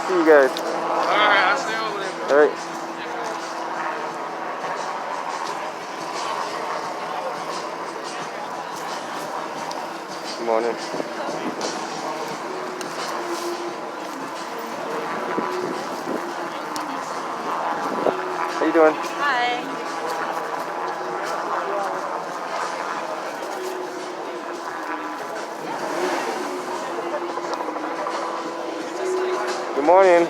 see you guys. Alright, I'll stay over there. All right. Good morning. How you doing? Hi. Good morning.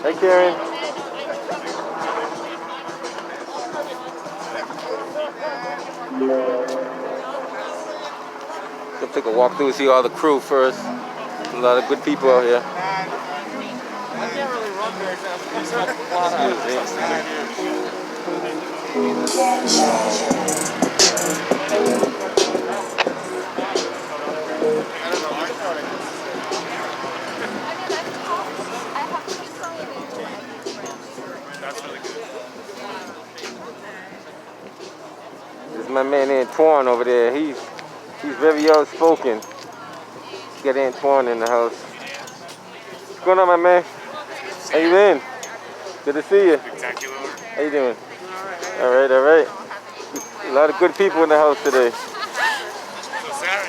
Hey, Karen. Gonna take a walk through and see all the crew first. A lot of good people out here. I can't really run very fast. That's really good. This is my man Antoine over there. He's very outspoken. Got Antoine in the house. What's going on, my man? How you been? Good to see you. Spectacular. How you doing? All right, all right. A lot of good people in the house today. So Sarah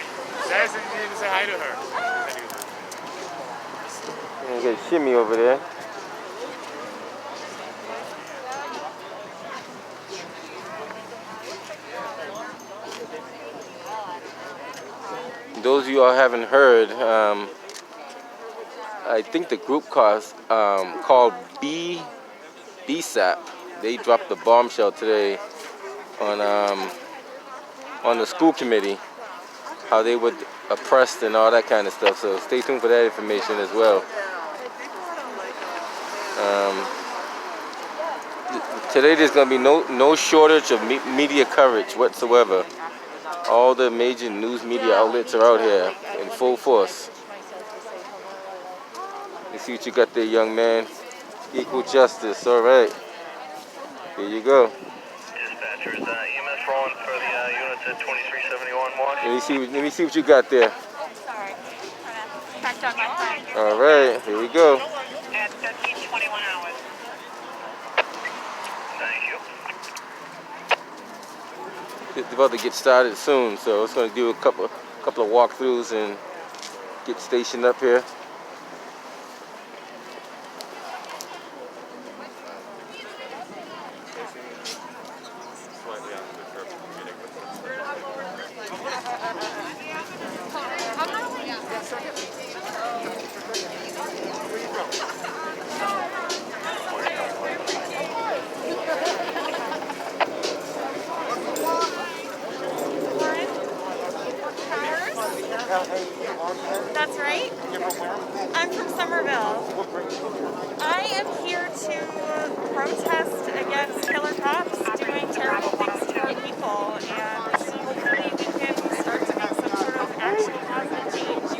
said you need to say hi to her. And you got Shimmy over there. Those of you all haven't heard, I think the group called BSAP. They dropped the bombshell today on the school committee, how they were oppressed and all that kind of stuff. So stay tuned for that information as well. Today there's going to be no shortage of media coverage whatsoever. All the major news media outlets are out here in full force. You see what you got there, young man. Equal justice. All right. Here you go. Dispatchers, EMS rolling for the units at 2371-1. Let me see what you got there. Sorry. Packed on my phone. All right. Here we go. At 1321 hours. Thank you. It's about to get started soon, so it's going to do a couple of walkthroughs and get stationed up here. That's right. I'm from Somerville. I am here to protest against killer cops doing terrible things to our people, and hopefully we can start to make some sort of action positive change.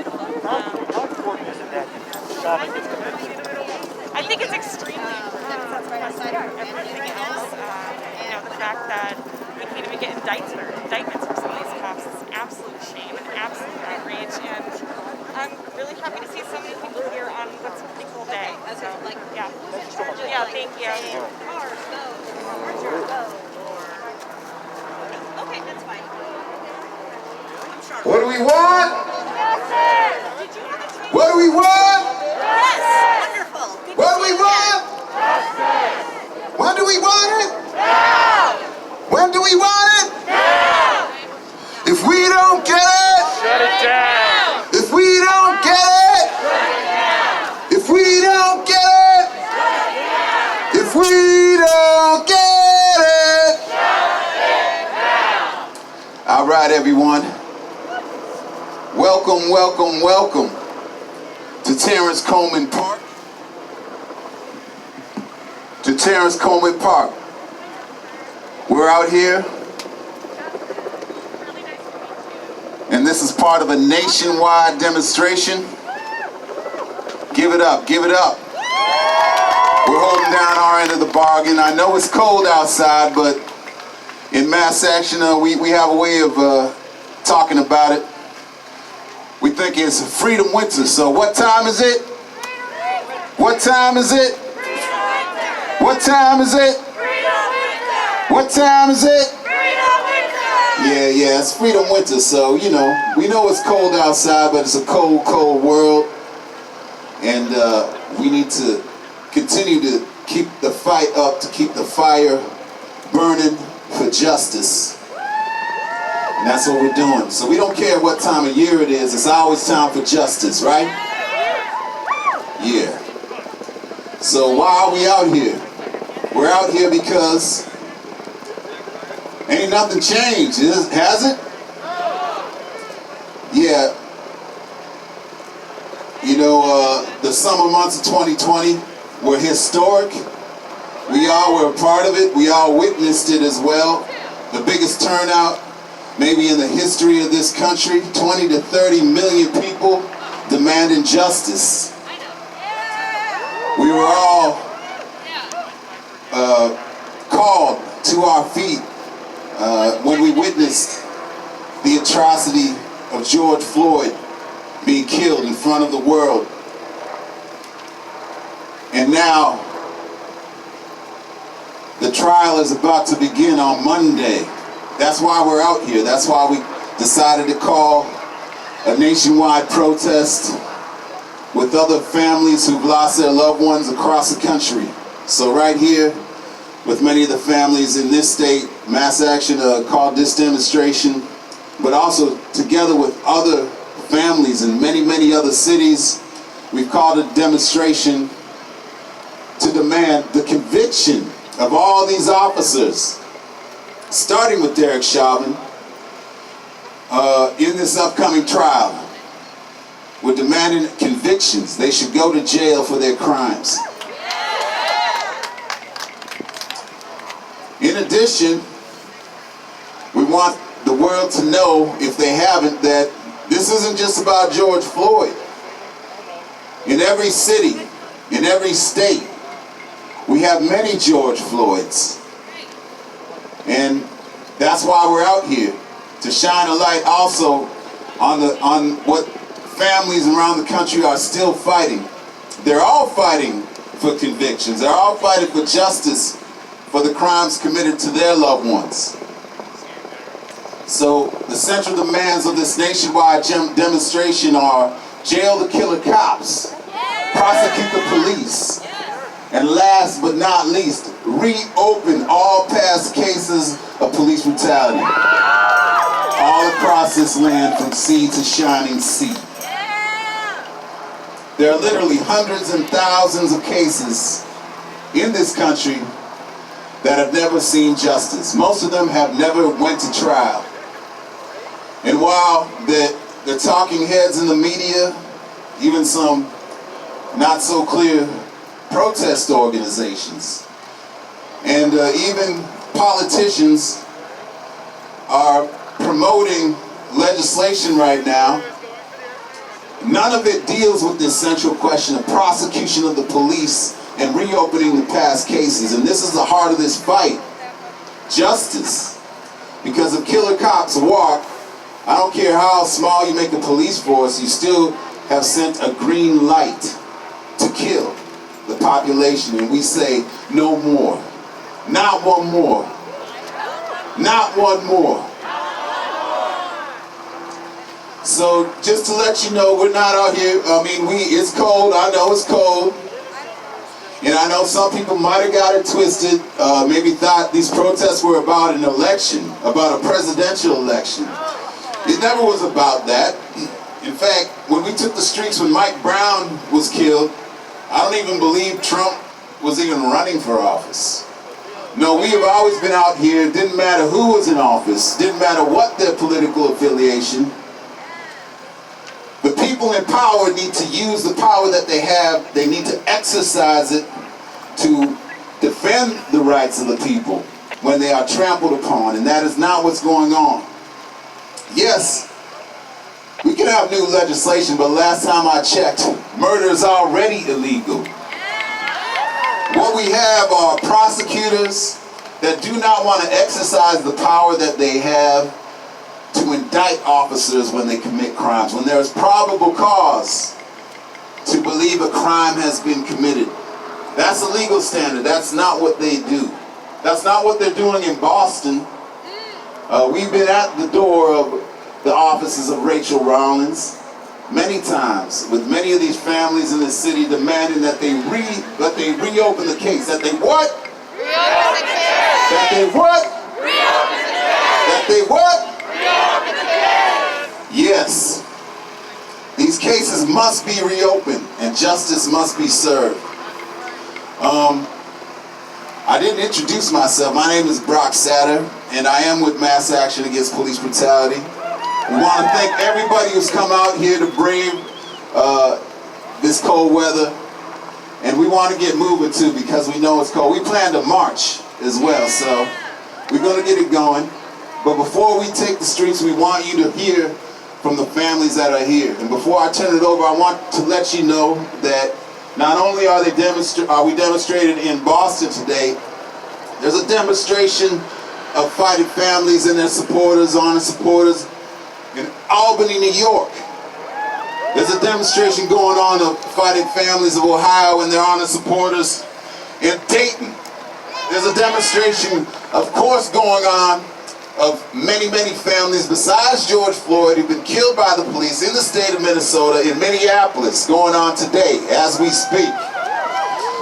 I think it's extremely important. Everything else, the fact that we can't even get indictments for some of these cops is an absolute shame and an absolute outrage. And I'm really happy to see so many people here on what's a pretty cool day. So, yeah. Yeah, thank you. Okay, that's fine. What do we want? Justice! What do we want? Yes! Wonderful. What do we want? When do we want it? Now! When do we want it? Now! If we don't get it, Shut it down. if we don't get it, if we don't get it, if we don't get it, All right, everyone. Welcome, welcome, welcome to Terrence Coleman Park. To Terrence Coleman Park. We're out here, and this is part of a nationwide demonstration. Give it up, give it up. We're holding down our end of the bargain. I know it's cold outside, but in Mass Action, we have a way of talking about it. We think it's Freedom Winter. So what time is it? What time is it? What time is it? What time is it? Yeah, it's Freedom Winter. So, you know, we know it's cold outside, but it's a cold, cold world. And we need to continue to keep the fight up, to keep the fire burning for justice. And that's what we're doing. So we don't care what time of year it is, it's always time for justice, right? Yeah. So why are we out here? We're out here because ain't nothing changed, has it? Yeah. You know, the summer months of 2020 were historic. We all were a part of it. We all witnessed it as well. The biggest turnout maybe in the history of this country. 20 to 30 million people demanding justice. We were all called to our feet when we witnessed the atrocity of George Floyd being killed in front of the world. And now, the trial is about to begin on Monday. That's why we're out here. That's why we decided to call a nationwide protest with other families who've lost their loved ones across the country. So right here, with many of the families in this state, Mass Action called this demonstration, but also together with other families in many, many other cities, we've called a demonstration to demand the conviction of all these officers, starting with Derek Chauvin, in this upcoming trial. We're demanding convictions. They should go to jail for their crimes. In addition, we want the world to know, if they haven't, that this isn't just about George Floyd. In every city, in every state, we have many George Floyds. And that's why we're out here, to shine a light also on what families around the country are still fighting. They're all fighting for convictions. They're all fighting for justice for the crimes committed to their loved ones. So the central demands of this nationwide demonstration are: jail the killer cops, prosecute the police, and last but not least, reopen all past cases of police brutality all across this land from sea to shining sea. There are literally hundreds and thousands of cases in this country that have never seen justice. Most of them have never went to trial. And while the talking heads in the media, even some not so clear protest organizations, and even politicians are promoting legislation right now, none of it deals with this central question of prosecution of the police and reopening the past cases. And this is the heart of this fight: justice. Because if killer cops walk, I don't care how small you make a police force, you still have sent a green light to kill the population. And we say, no more. Not one more. Not one more. So just to let you know, we're not out here, it's cold, I know it's cold. And I know some people might have got it twisted, maybe thought these protests were about an election, about a presidential election. It never was about that. In fact, when we took the streets when Mike Brown was killed, I don't even believe Trump was even running for office. No, we have always been out here. It didn't matter who was in office. Didn't matter what their political affiliation. The people in power need to use the power that they have. They need to exercise it to defend the rights of the people when they are trampled upon. And that is not what's going on. Yes, we can have new legislation, but last time I checked, murder is already illegal. What we have are prosecutors that do not want to exercise the power that they have to indict officers when they commit crimes, when there is probable cause to believe a crime has been committed. That's a legal standard. That's not what they do. That's not what they're doing in Boston. We've been at the door of the offices of Rachel Rollins many times with many of these families in the city demanding that they reopen the case. That they what? Reopen the case. That they what? Reopen the case. That they what? Reopen the case. Yes. These cases must be reopened and justice must be served. I didn't introduce myself. My name is Brock Satter, and I am with Mass Action Against Police Brutality. We want to thank everybody who's come out here to brave this cold weather. And we want to get moving too because we know it's cold. We plan to march as well, so we're going to get it going. But before we take the streets, we want you to hear from the families that are here. And before I turn it over, I want to let you know that not only are we demonstrating in Boston today, there's a demonstration of fighting families and their supporters, honest supporters, in Albany, New York. There's a demonstration going on of fighting families of Ohio and their honest supporters in Dayton. There's a demonstration, of course, going on of many, many families besides George Floyd who've been killed by the police in the state of Minnesota, in Minneapolis, going on today as we speak.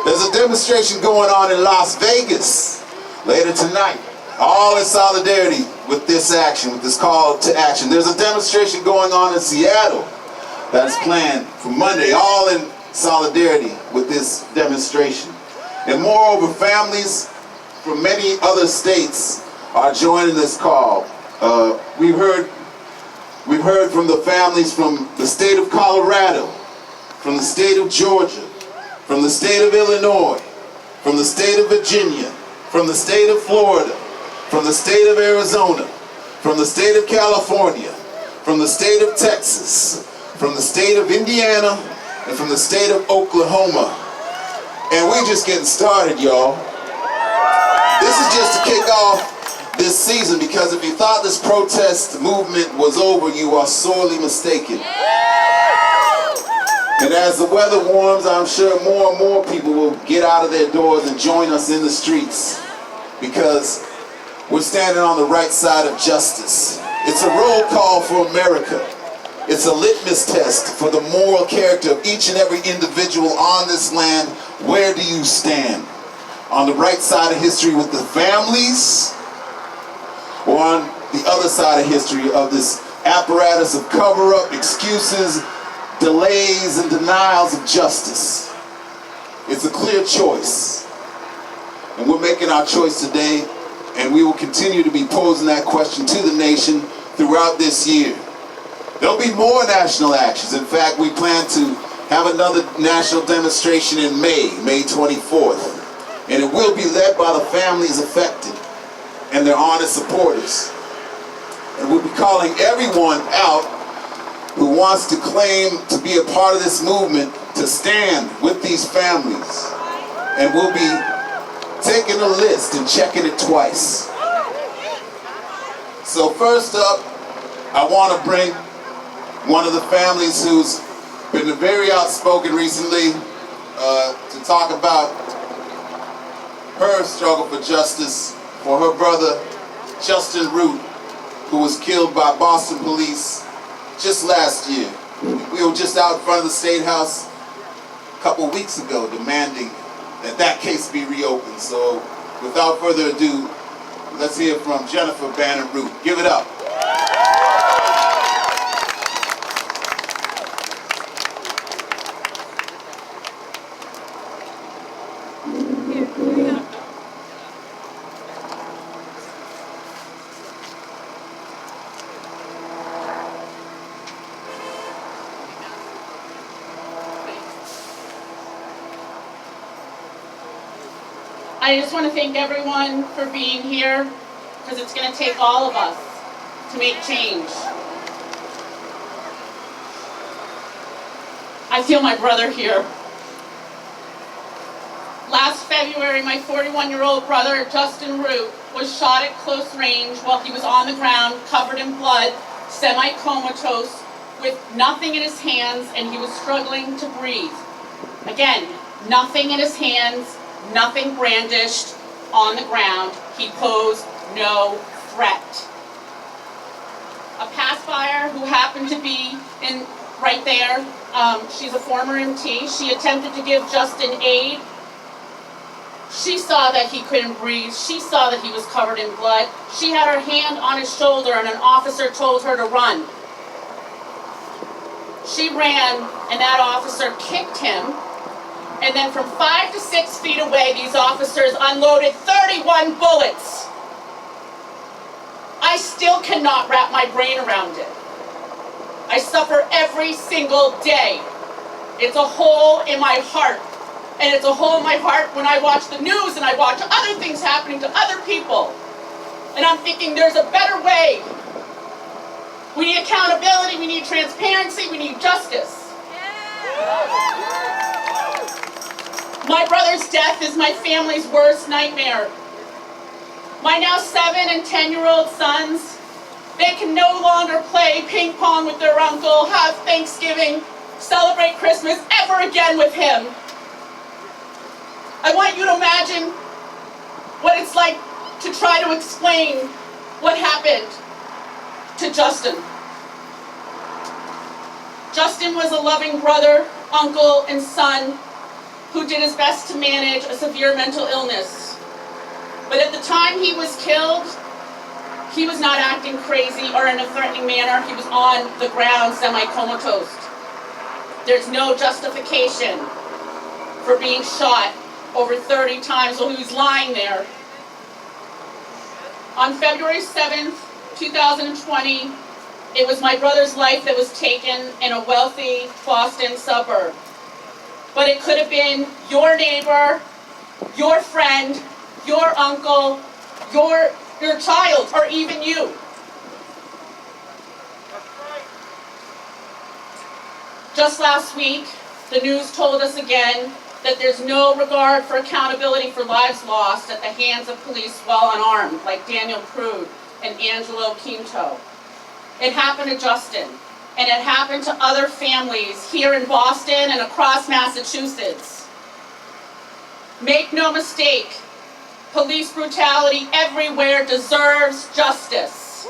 There's a demonstration going on in Las Vegas later tonight, all in solidarity with this action, with this call to action. There's a demonstration going on in Seattle that is planned for Monday, all in solidarity with this demonstration. And moreover, families from many other states are joining this call. We've heard from the families from the state of Colorado, from the state of Georgia, from the state of Illinois, from the state of Virginia, from the state of Florida, from the state of Arizona, from the state of California, from the state of Texas, from the state of Indiana, and from the state of Oklahoma. And we're just getting started, y'all. This is just to kick off this season, because if you thought this protest movement was over, you are sorely mistaken. And as the weather warms, I'm sure more and more people will get out of their doors and join us in the streets, because we're standing on the right side of justice. It's a roll call for America. It's a litmus test for the moral character of each and every individual on this land. Where do you stand? On the right side of history with the families, or on the other side of history of this apparatus of cover-up, excuses, delays, and denials of justice? It's a clear choice. And we're making our choice today, and we will continue to be posing that question to the nation throughout this year. There'll be more national actions. In fact, we plan to have another national demonstration in May 24th. And it will be led by the families affected and their honest supporters. And we'll be calling everyone out who wants to claim to be a part of this movement to stand with these families. And we'll be taking a list and checking it twice. So first up, I want to bring one of the families who's been very outspoken recently to talk about her struggle for justice for her brother, Justin Root, who was killed by Boston police just last year. We were just out in front of the State House a couple weeks ago demanding that that case be reopened. So without further ado, let's hear from Jennifer Banner Root. Give it up. I just want to thank everyone for being here, because it's going to take all of us to make change. I feel my brother here. Last February, my 41-year-old brother, Justin Root, was shot at close range while he was on the ground, covered in blood, semi-comatose, with nothing in his hands, and he was struggling to breathe. Again, nothing in his hands, nothing brandished, on the ground. He posed no threat. A pacifier who happened to be right there, she's a former MT, she attempted to give Justin aid. She saw that he couldn't breathe. She saw that he was covered in blood. She had her hand on his shoulder and an officer told her to run. She ran and that officer kicked him. And then from 5 to 6 feet away, these officers unloaded 31 bullets. I still cannot wrap my brain around it. I suffer every single day. It's a hole in my heart. And it's a hole in my heart when I watch the news and I watch other things happening to other people. And I'm thinking there's a better way. We need accountability, we need transparency, we need justice. My brother's death is my family's worst nightmare. My now 7 and 10-year-old sons, they can no longer play ping pong with their uncle, have Thanksgiving, celebrate Christmas ever again with him. I want you to imagine what it's like to try to explain what happened to Justin. Justin was a loving brother, uncle, and son who did his best to manage a severe mental illness. But at the time he was killed, he was not acting crazy or in a threatening manner. He was on the ground, semi-comatose. There's no justification for being shot over 30 times while he was lying there. On February 7th, 2020, it was my brother's life that was taken in a wealthy Boston suburb. But it could have been your neighbor, your friend, your uncle, your child, or even you. Just last week, the news told us again that there's no regard for accountability for lives lost at the hands of police while unarmed, like Daniel Prude and Angelo Quinto. It happened to Justin, and it happened to other families here in Boston and across Massachusetts. Make no mistake, police brutality everywhere deserves justice.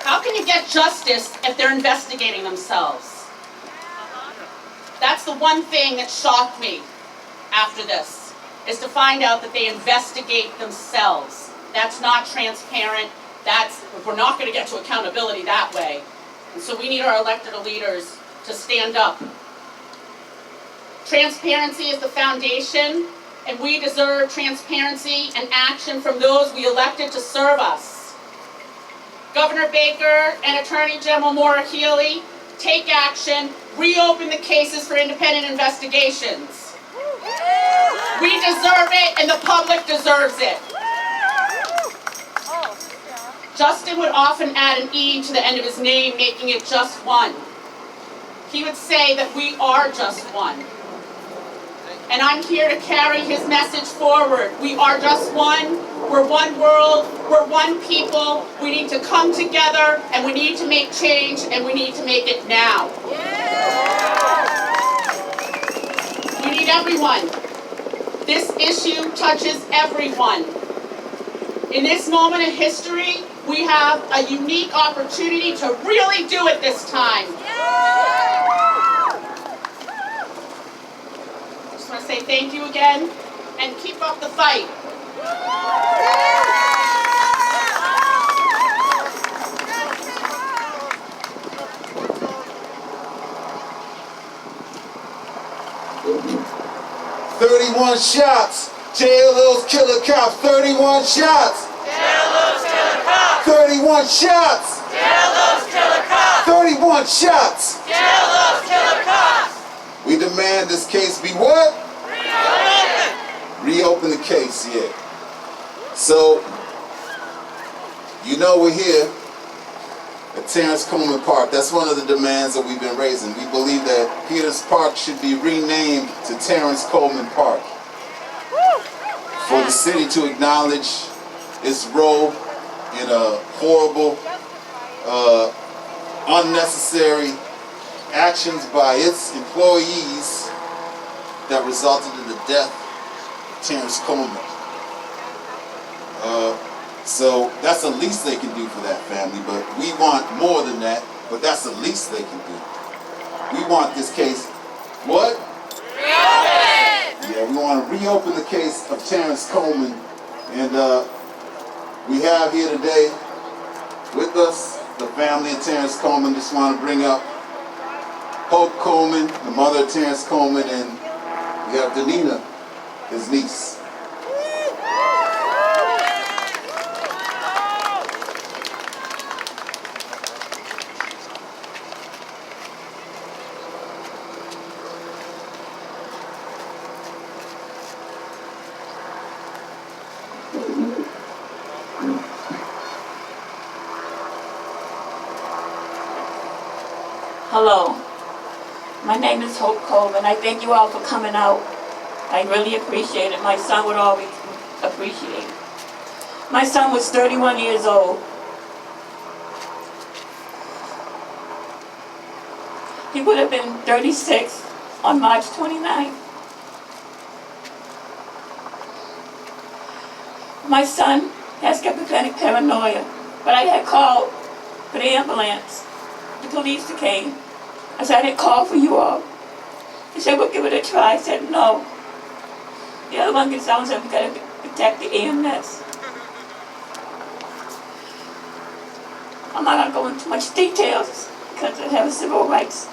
How can you get justice if they're investigating themselves? That's the one thing that shocked me after this, is to find out that they investigate themselves. That's not transparent. We're not going to get to accountability that way. And so we need our elected leaders to stand up. Transparency is the foundation, and we deserve transparency and action from those we elected to serve us. Governor Baker and Attorney General Maura Healey, take action, reopen the cases for independent investigations. We deserve it, and the public deserves it. Justin would often add an E to the end of his name, making it just one. He would say that we are just one. And I'm here to carry his message forward. We are just one. We're one world. We're one people. We need to come together, and we need to make change, and we need to make it now. We need everyone. This issue touches everyone. In this moment of history, we have a unique opportunity to really do it this time. I just want to say thank you again, and keep up the fight. "31 shots, jail those killer cops. 31 shots, Jail those killer cops! 31 shots, Jail those killer cops! 31 shots. Jail those killer cops! We demand this case be what? Reopen! reopen the case yet. So, you know we're here at Terrence Coleman Park. That's one of the demands that we've been raising. We believe that Peters Park should be renamed to Terrence Coleman Park. For the city to acknowledge its role in a horrible, unnecessary actions by its employees that resulted in the death of Terrence Coleman. So that's the least they can do for that family, but we want more than that, but that's the least they can do. We want this case, what? Reopen! Yeah, we want to reopen the case of Terrence Coleman, and we have here today with us the family of Terrence Coleman. Just want to bring up Hope Coleman, the mother of Terrence Coleman, and we have Danita, his niece. Hello, my name is Hope Coleman. I thank you all for coming out. I really appreciate it. My son would always appreciate it. My son was 31 years old. He would have been 36 on March 29th. My son has schizophrenic paranoia, but I had called for the ambulance. The police came. I said, I didn't call for you all. They said, we'll give it a try. I said, no. The other one gets out and said, we got to protect the EMS. I'm not going to go into much details because I have civil rights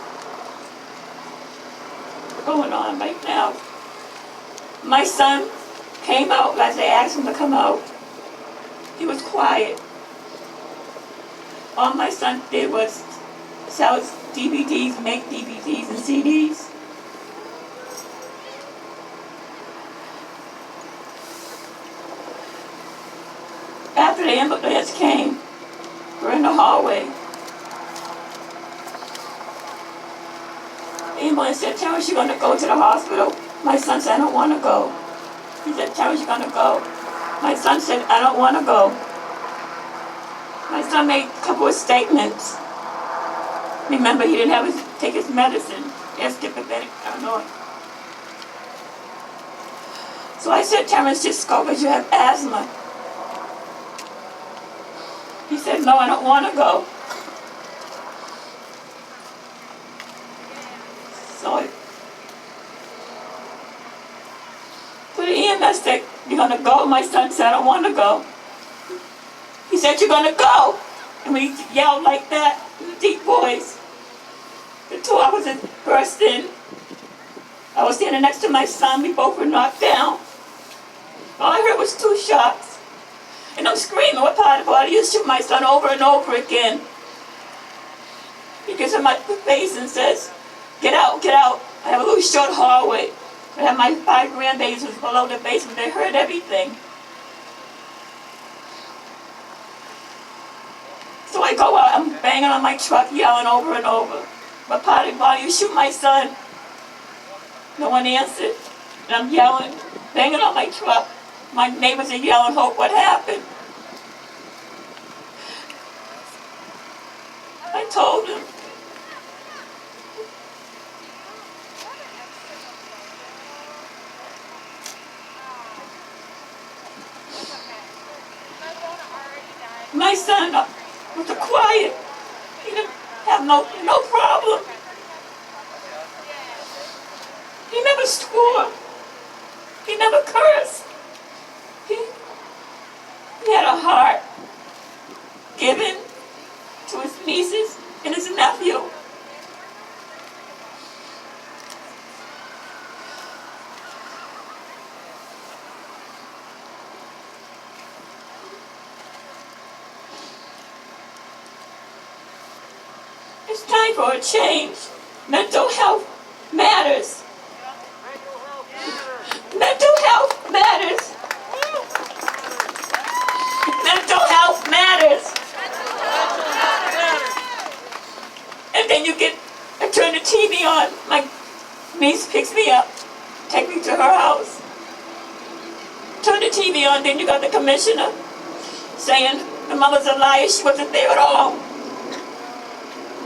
going on right now. My son came out as they asked him to come out. He was quiet. All my son did was sell DVDs, make DVDs and CDs. After the ambulance came, we're in the hallway. The ambulance said, Terrence, you're going to go to the hospital? My son said, I don't want to go. He said, Terrence, you're going to go. My son said, I don't want to go. My son made a couple of statements. Remember, he didn't take his medicine. He has schizophrenic paranoia. So I said, Terrence, just go because you have asthma. He said, no, I don't want to go. So for the EMS said, you're going to go? My son said, I don't want to go. He said, you're going to go. And we yelled like that in a deep voice. The two officers burst in. I was standing next to my son. We both were knocked down. All I heard was 2 shots. And I'm screaming, what part of the body? You shoot my son over and over again. He gets in my face and says, get out, get out. I have a little short hallway. I have my 5 grandbabies was below the basement. They heard everything. So I go out, I'm banging on my truck, yelling over and over. What part of the body? You shoot my son. No one answered. And I'm yelling, banging on my truck. My neighbors are yelling, Hope, what happened? I told him. My son was quiet. He didn't have no problem. He never swore. He never cursed. He had a heart given to his nieces and his nephew. It's time for a change. Mental health matters. Mental health matters. niece picks me up, take me to her house. Turn the TV on, then you got the commissioner saying the mother's a liar, she wasn't there at all.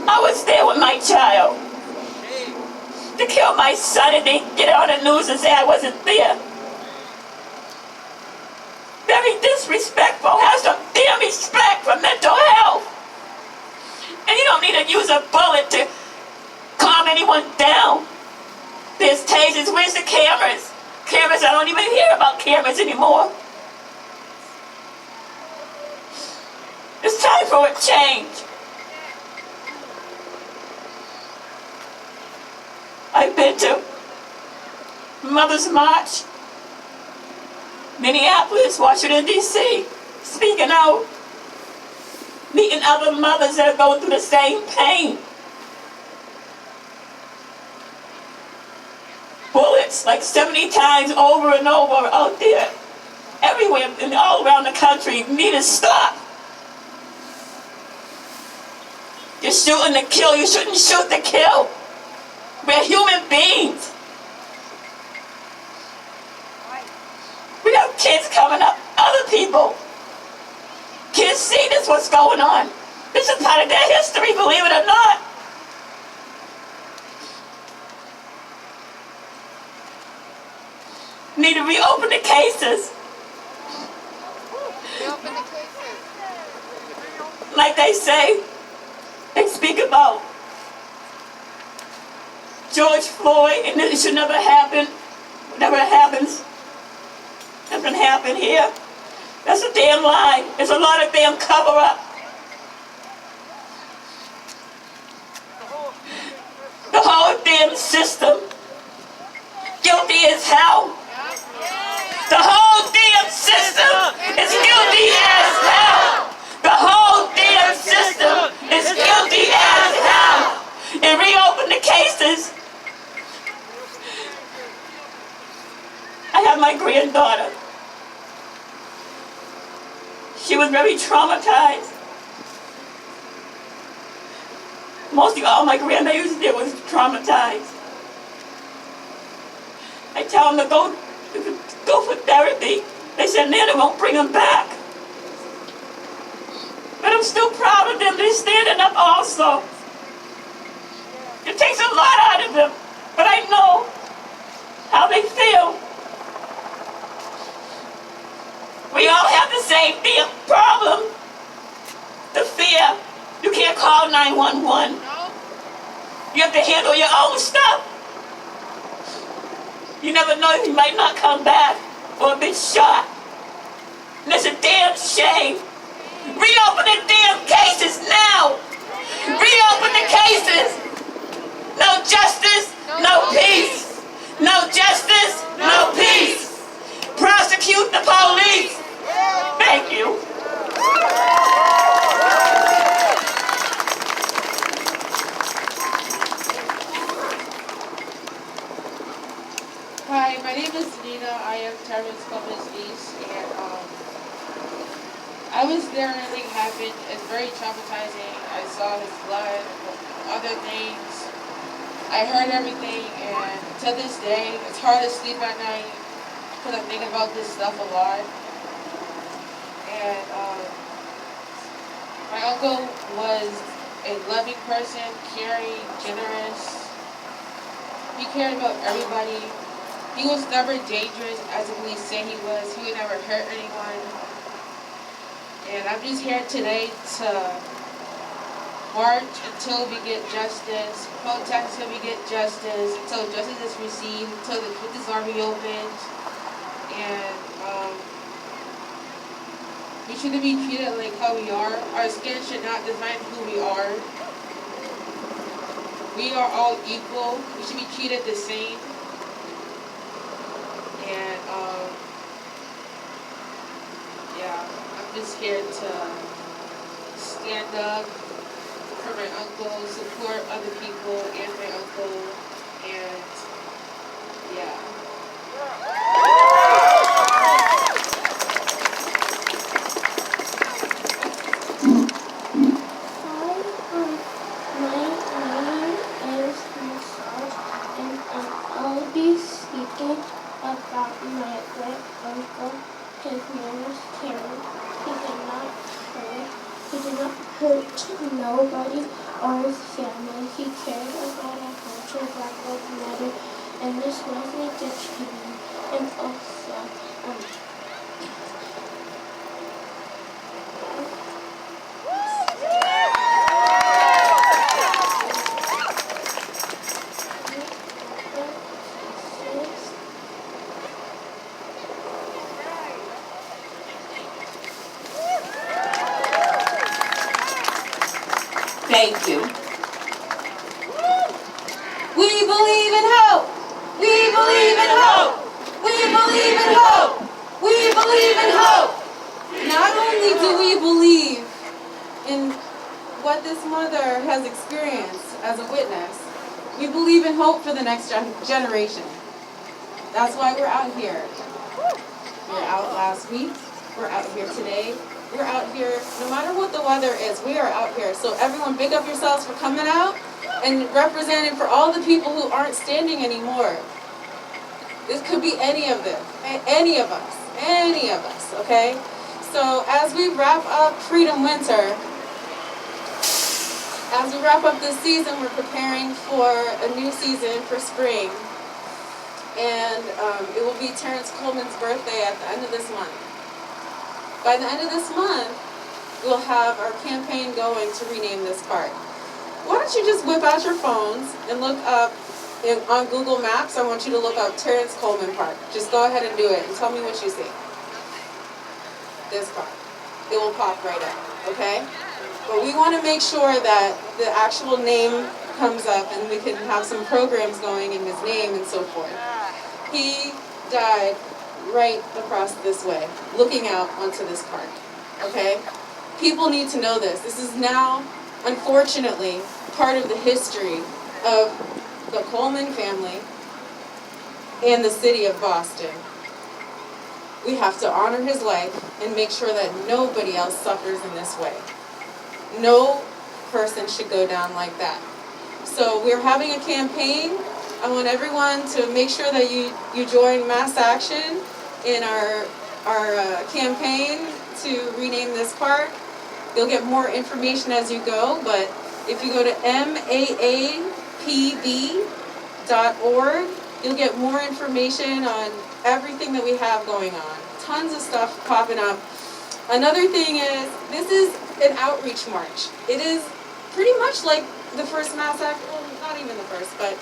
I was there with my child. To kill my son and then get on the news and say I wasn't there. Very disrespectful. Have some damn respect for mental health. And you don't need to use a bullet to calm anyone down. There's tasers. Where's the cameras? Cameras, I don't even hear about cameras anymore. It's time for a change. I've been to Mother's March, Minneapolis, Washington, D.C., speaking out, meeting other mothers that are going through the same pain. Bullets like 70 times over and over out there, everywhere and all around the country, need to stop. You're shooting to kill, you shouldn't shoot to kill. We're human beings. We have kids coming up, other people. Kids see this, what's going on. This is part of their history, believe it or not. Need to reopen the cases. Reopen the cases. Like they say, they speak about George Floyd, and it should never happen. Whatever happens, doesn't happen here. That's a damn lie. There's a lot of damn cover-up. The whole damn system, guilty as hell. The whole damn system is guilty as hell. The whole damn system is guilty as hell. And reopen the cases. I have my granddaughter. She was very traumatized. Mostly all my grandbabies did was traumatized. I tell them to go for therapy. They said, Nana won't bring them back. But I'm still proud of them. They're standing up also. It takes a lot out of them, but I know how they feel. We all have the same damn problem. The fear. You can't call 911. You have to handle your own stuff. You never know, you might not come back or be shot. And it's a damn shame. Reopen the damn cases now. Reopen the cases. No justice, no peace. No justice, no peace. Prosecute the police. Thank you. Hi, my name is Nina. I am Terrence Gomez East, and I was there when everything happened. It's very traumatizing. I saw his blood, other things. I heard everything, and to this day, it's hard to sleep at night because I'm thinking about this stuff a lot. And my uncle was a loving person, caring, generous. He cared about everybody. He was never dangerous as the police say he was. He would never hurt anyone. And I'm just here today to march until we get justice, protest until we get justice, until justice is received, until the cases are reopened. And we shouldn't be treated like how we are. Our skin should not define who we are. We are all equal. We should be treated the same. And yeah, I'm just here to stand up for my uncle, support other people and my uncle, and yeah. My name is Massage, and hurt nobody or his family. He cared about our culture, Black Lives Matter, and there's nothing to change. And also, Thank you. We believe in hope. We believe in hope. We believe in hope. We believe in hope. Not only do we believe in what this mother has experienced as a witness, we believe in hope for the next generation. That's why we're out here. We were out last week. We're out here today. We're out here, no matter what the weather is, we are out here. So everyone, big up yourselves for coming out and representing for all the people who aren't standing anymore. This could be any of them, any of us, okay? So as we wrap up Freedom Winter, as we wrap up this season, we're preparing for a new season for spring. And it will be Terrence Coleman's birthday at the end of this month. By the end of this month, we'll have our campaign going to rename this park. Why don't you just whip out your phones and look up on Google Maps. I want you to look up Terrence Coleman Park. Just go ahead and do it and tell me what you see. This park. It will pop right up, okay? But we want to make sure that the actual name comes up and we can have some programs going in his name and so forth. He died right across this way, looking out onto this park, okay? People need to know this. This is now, unfortunately, part of the history of the Coleman family and the city of Boston. We have to honor his life and make sure that nobody else suffers in this way. No person should go down like that. So we're having a campaign. I want everyone to make sure that you join mass action in our campaign to rename this park. You'll get more information as you go, but if you go to maapb.org, you'll get more information on everything that we have going on. Tons of stuff popping up. Another thing is, this is an outreach march. It is pretty much like the first mass action, well, not even the first, but